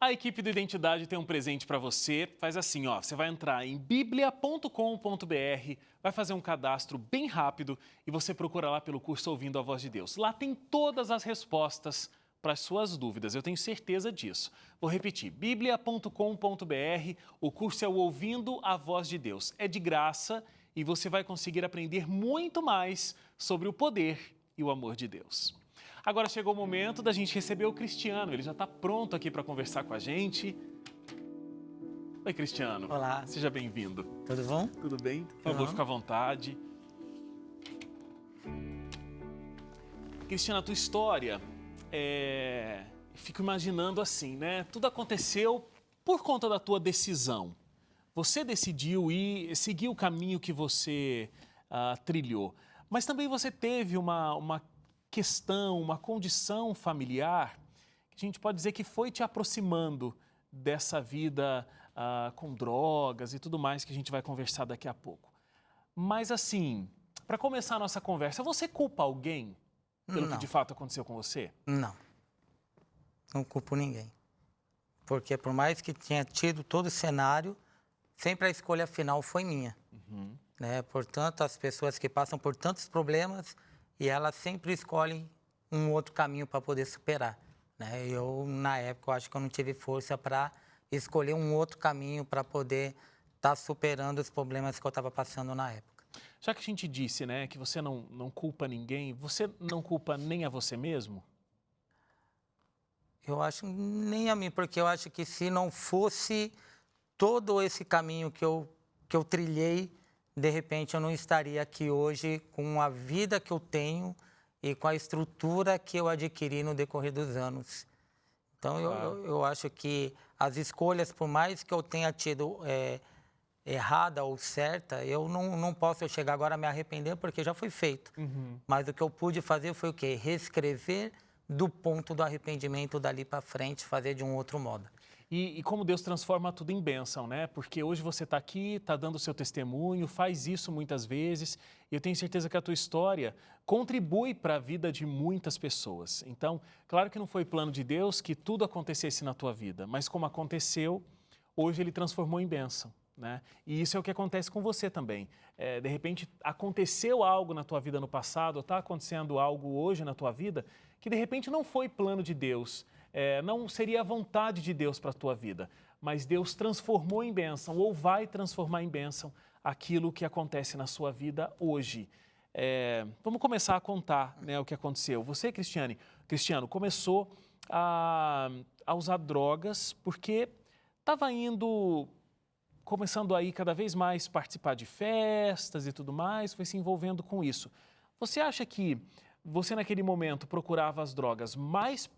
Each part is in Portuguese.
A equipe do Identidade tem um presente para você. Faz assim, ó, você vai entrar em biblia.com.br, vai fazer um cadastro bem rápido e você procura lá pelo curso Ouvindo a Voz de Deus. Lá tem todas as respostas para as suas dúvidas, eu tenho certeza disso. Vou repetir, biblia.com.br, o curso é o Ouvindo a Voz de Deus. É de graça e você vai conseguir aprender muito mais sobre o poder e o amor de Deus. Agora chegou o momento da gente receber o Cristiano. Ele já está pronto aqui para conversar com a gente. Oi, Cristiano. Olá. Seja bem-vindo. Tudo bom? Tudo bem? Por favor, fica à vontade. Cristiano, a tua história, fico imaginando assim, né? Tudo aconteceu por conta da tua decisão. Você decidiu ir, seguir o caminho que você trilhou. Mas também você teve uma questão, uma condição familiar, que a gente pode dizer que foi te aproximando dessa vida com drogas e tudo mais que a gente vai conversar daqui a pouco. Mas assim, para começar a nossa conversa, você culpa alguém pelo que de fato aconteceu com você? Não. Não culpo ninguém. Porque por mais que tenha tido todo o cenário, sempre a escolha final foi minha. Né? Portanto, as pessoas que passam por tantos problemas, e elas sempre escolhem um outro caminho para poder superar. Né? Eu, na época, eu acho que eu não tive força para escolher um outro caminho para poder estar superando os problemas que eu estava passando na época. Já que a gente disse, né, que você não culpa ninguém, você não culpa nem a você mesmo? Eu acho nem a mim, porque eu acho que se não fosse todo esse caminho que eu trilhei, de repente eu não estaria aqui hoje com a vida que eu tenho e com a estrutura que eu adquiri no decorrer dos anos. Então, eu acho que as escolhas, por mais que eu tenha tido errada ou certa, eu não posso chegar agora a me arrepender porque já foi feito. Mas o que eu pude fazer foi o quê? Reescrever do ponto do arrependimento dali para frente, fazer de um outro modo. E como Deus transforma tudo em bênção, né? Porque hoje você está aqui, está dando o seu testemunho, faz isso muitas vezes, e eu tenho certeza que a tua história contribui para a vida de muitas pessoas. Então, claro que não foi plano de Deus que tudo acontecesse na tua vida, mas como aconteceu, hoje Ele transformou em bênção, né? E isso é o que acontece com você também. De repente, aconteceu algo na tua vida no passado, ou está acontecendo algo hoje na tua vida, que de repente não foi plano de Deus, não seria a vontade de Deus para a tua vida, mas Deus transformou em bênção ou vai transformar em bênção aquilo que acontece na sua vida hoje. Vamos começar a contar, né, o que aconteceu. Você, Cristiano, começou a usar drogas porque estava começando aí cada vez mais participar de festas e tudo mais, foi se envolvendo com isso. Você acha que você naquele momento procurava as drogas mais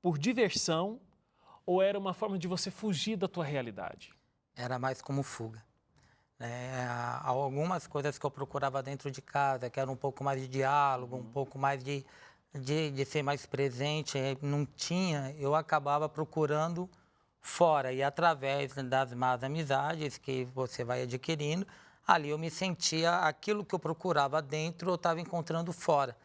por diversão ou era uma forma de você fugir da tua realidade? Era mais como fuga. Algumas coisas que eu procurava dentro de casa, que era um pouco mais de diálogo, um pouco mais de ser mais presente, não tinha, eu acabava procurando fora. E através das más amizades que você vai adquirindo, ali eu me sentia aquilo que eu procurava dentro, eu estava encontrando fora.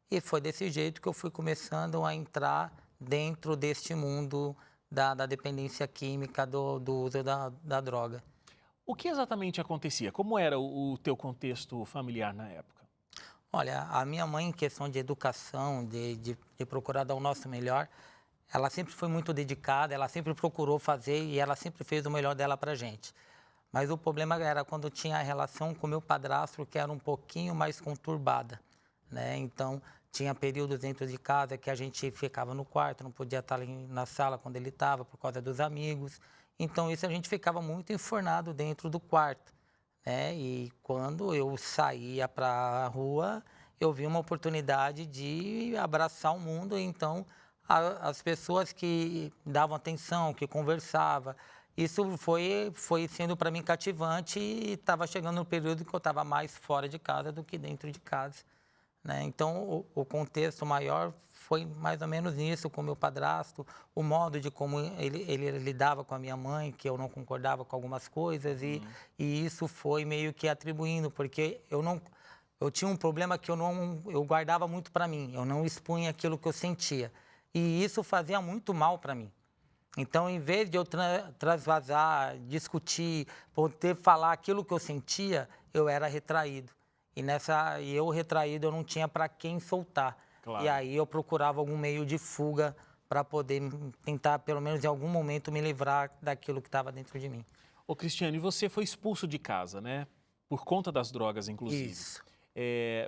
E foi desse jeito que eu fui começando a entrar dentro deste mundo da dependência química, do uso da droga. O que exatamente acontecia? Como era o teu contexto familiar na época? Olha, a minha mãe, em questão de educação, de procurar dar o nosso melhor, ela sempre foi muito dedicada, ela sempre procurou fazer e ela sempre fez o melhor dela para a gente. Mas o problema era quando tinha a relação com o meu padrasto, que era um pouquinho mais conturbada, né? Então, tinha períodos dentro de casa que a gente ficava no quarto, não podia estar ali na sala quando ele estava, por causa dos amigos. Então, isso a gente ficava muito enfornado dentro do quarto, né? E quando eu saía para a rua, eu vi uma oportunidade de abraçar o mundo. Então, as pessoas que davam atenção, que conversavam, isso foi sendo para mim cativante e estava chegando no período que eu estava mais fora de casa do que dentro de casa. Né? Então, o contexto maior foi mais ou menos isso, com o meu padrasto, o modo de como ele lidava com a minha mãe, que eu não concordava com algumas coisas, e isso foi meio que atribuindo, porque eu tinha um problema que eu guardava muito para mim, eu não expunha aquilo que eu sentia. E isso fazia muito mal para mim. Então, em vez de eu transvasar, discutir, poder falar aquilo que eu sentia, eu era retraído. E eu retraído, eu não tinha para quem soltar. Claro. E aí eu procurava algum meio de fuga para poder tentar, pelo menos em algum momento, me livrar daquilo que estava dentro de mim. Ô, Cristiano, e você foi expulso de casa, né? Por conta das drogas, inclusive. Isso.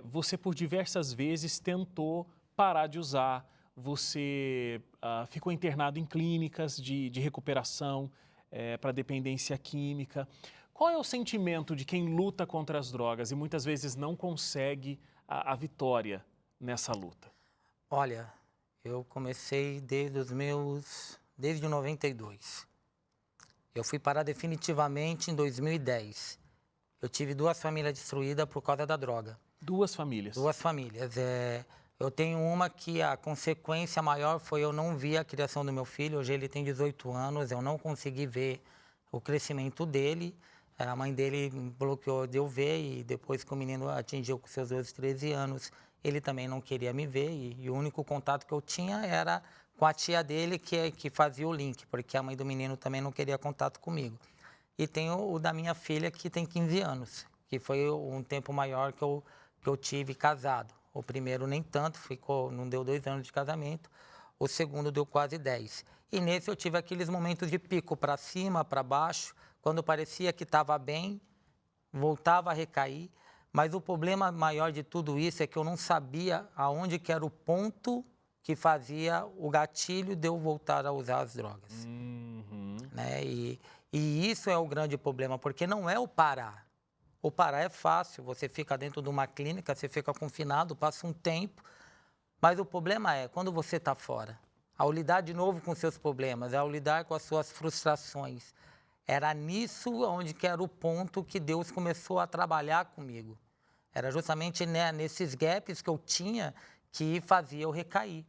Você, por diversas vezes, tentou parar de usar. Você ficou internado em clínicas de recuperação para dependência química. Qual é o sentimento de quem luta contra as drogas e muitas vezes não consegue a vitória nessa luta? Olha, eu comecei desde 92. Eu fui parar definitivamente em 2010. Eu tive 2 famílias destruídas por causa da droga. 2 famílias? 2 famílias. Eu tenho uma que a consequência maior foi eu não ver a criação do meu filho. Hoje ele tem 18 anos, eu não consegui ver o crescimento dele. A mãe dele bloqueou de eu ver e depois que o menino atingiu com seus 12, 13 anos, ele também não queria me ver. E o único contato que eu tinha era com a tia dele que fazia o link, porque a mãe do menino também não queria contato comigo. E tem o da minha filha, que tem 15 anos, que foi um tempo maior que eu tive casado. O primeiro nem tanto, não deu 2 anos de casamento. O segundo deu quase 10. E nesse eu tive aqueles momentos de pico para cima, para baixo, quando parecia que estava bem, voltava a recair. Mas o problema maior de tudo isso é que eu não sabia aonde que era o ponto que fazia o gatilho de eu voltar a usar as drogas. Né? E isso é o grande problema, porque não é o parar. O parar é fácil, você fica dentro de uma clínica, você fica confinado, passa um tempo. Mas o problema é quando você está fora, ao lidar de novo com seus problemas, ao lidar com as suas frustrações. Era nisso onde que era o ponto que Deus começou a trabalhar comigo. Era justamente nesses gaps que eu tinha que fazia eu recair.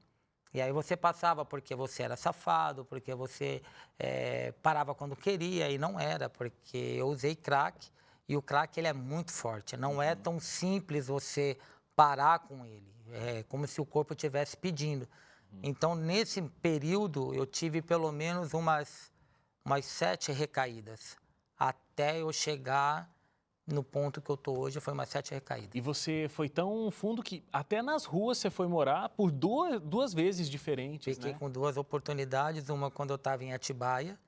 E aí você passava porque você era safado, porque você parava quando queria, e não era, porque eu usei crack, e o crack ele é muito forte. Não é tão simples você parar com ele. É como se o corpo estivesse pedindo. Então, nesse período, eu tive pelo menos umas 7 recaídas. Até eu chegar no ponto que eu estou hoje, foi umas 7 recaídas. E você foi tão fundo que até nas ruas você foi morar por duas vezes diferentes, Fiquei né? com 2 oportunidades, uma quando eu estava em Atibaia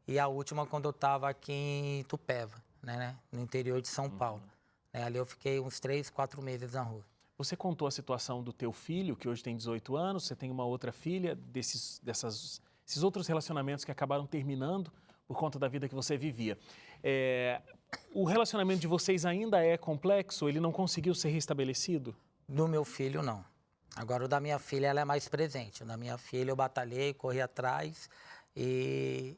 e a última quando eu estava aqui em Itupeva, né, no interior de São Paulo. Ali eu fiquei uns 3, 4 meses na rua. Você contou a situação do teu filho, que hoje tem 18 anos, você tem uma outra filha, esses outros relacionamentos que acabaram terminando por conta da vida que você vivia. O relacionamento de vocês ainda é complexo? Ele não conseguiu ser restabelecido? Do meu filho, não. Agora, o da minha filha, ela é mais presente. O da minha filha, eu batalhei, corri atrás e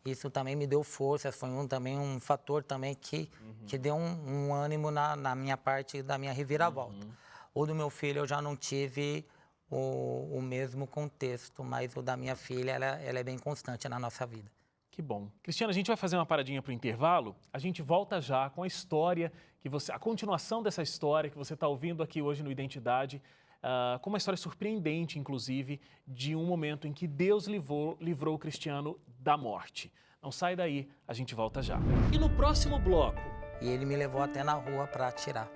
isso também me deu força. Foi também um fator também que deu um ânimo na minha parte da minha reviravolta. O do meu filho, eu já não tive o mesmo contexto, mas o da minha filha, ela é bem constante na nossa vida. Que bom. Cristiano, a gente vai fazer uma paradinha para o intervalo. A gente volta já com a história, a continuação dessa história que você está ouvindo aqui hoje no Identidade, com uma história surpreendente, inclusive, de um momento em que Deus livrou o Cristiano da morte. Não sai daí, a gente volta já. E no próximo bloco... E ele me levou até na rua para atirar.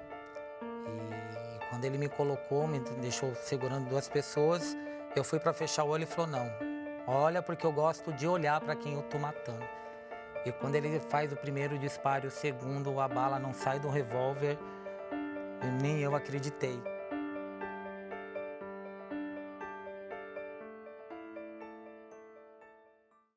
E quando ele me colocou, me deixou segurando 2 pessoas, eu fui para fechar o olho e falou, não, olha, porque eu gosto de olhar para quem eu estou matando. E quando ele faz o primeiro disparo e o segundo, a bala não sai do revólver, nem eu acreditei.